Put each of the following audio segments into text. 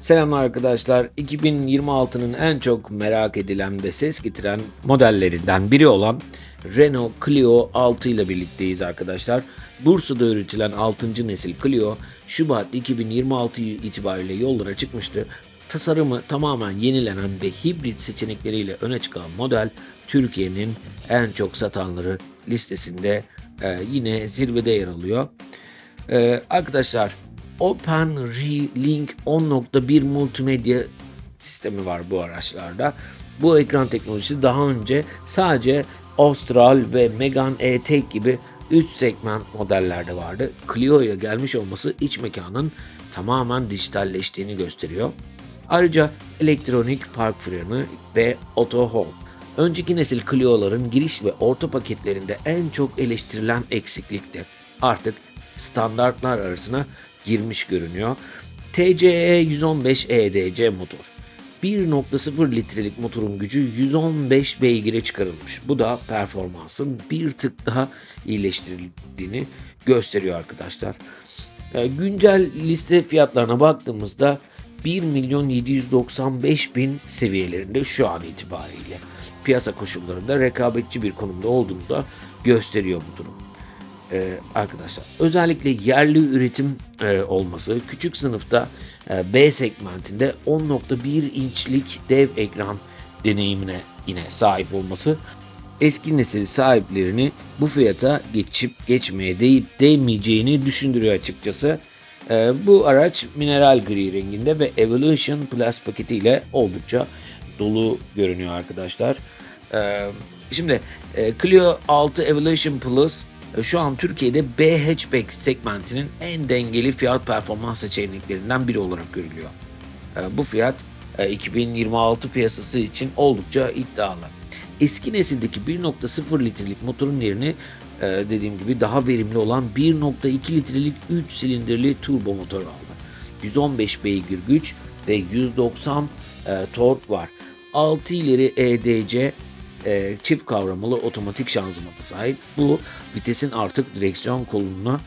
Selamlar arkadaşlar. 2026'nın en çok merak edilen ve ses getiren modellerinden biri olan Renault Clio 6 ile birlikteyiz arkadaşlar. Bursa'da üretilen 6. nesil Clio Şubat 2026 itibariyle yollara çıkmıştı. Tasarımı tamamen yenilenen ve hibrit seçenekleriyle öne çıkan model Türkiye'nin en çok satanları listesinde yine zirvede yer alıyor. Arkadaşlar OpenReLink 10.1 multimedya sistemi var bu araçlarda. Bu ekran teknolojisi daha önce sadece Austral ve Megane E-Tech gibi üst segment modellerde vardı. Clio'ya gelmiş olması iç mekanın tamamen dijitalleştiğini gösteriyor. Ayrıca elektronik park freni ve auto hold. Önceki nesil Clio'ların giriş ve orta paketlerinde en çok eleştirilen eksiklikti. Artık standartlar arasına girmiş görünüyor. TCE 115 EDC motor. 1.0 litrelik motorun gücü 115 beygire çıkarılmış. Bu da performansın bir tık daha iyileştirildiğini gösteriyor arkadaşlar. Güncel liste fiyatlarına baktığımızda 1.795.000 seviyelerinde şu an itibariyle. Piyasa koşullarında rekabetçi bir konumda olduğunu da gösteriyor bu durum. Arkadaşlar özellikle yerli üretim olması, küçük sınıfta B segmentinde 10.1 inçlik dev ekran deneyimine yine sahip olması eski nesil sahiplerini bu fiyata geçip geçmeye değip değmeyeceğini düşündürüyor açıkçası. Bu araç mineral gri renginde ve Evolution Plus paketiyle oldukça dolu görünüyor arkadaşlar. Şimdi Clio 6 Evolution Plus şu an Türkiye'de B hatchback segmentinin en dengeli fiyat performans seçeneklerinden biri olarak görülüyor. Bu fiyat 2026 piyasası için oldukça iddialı. Eski nesildeki 1.0 litrelik motorun yerini dediğim gibi daha verimli olan 1.2 litrelik 3 silindirli turbo motor aldı. 115 beygir güç ve 190 tork var. 6 ileri EDC çift kavramalı otomatik şanzımana sahip. Bu vitesin artık direksiyon koluna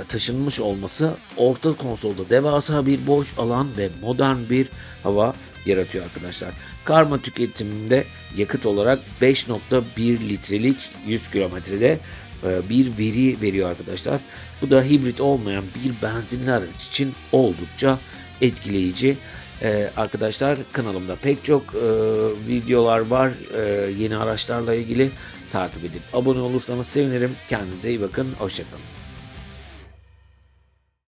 taşınmış olması orta konsolda devasa bir boş alan ve modern bir hava yaratıyor arkadaşlar. Karma tüketiminde yakıt olarak 5.1 litrelik 100 kilometrede bir veri veriyor arkadaşlar. Bu da hibrit olmayan bir benzinli araç için oldukça etkileyici. Arkadaşlar kanalımda pek çok videolar var yeni araçlarla ilgili, takip edip abone olursanız sevinirim. Kendinize iyi bakın, hoşçakalın.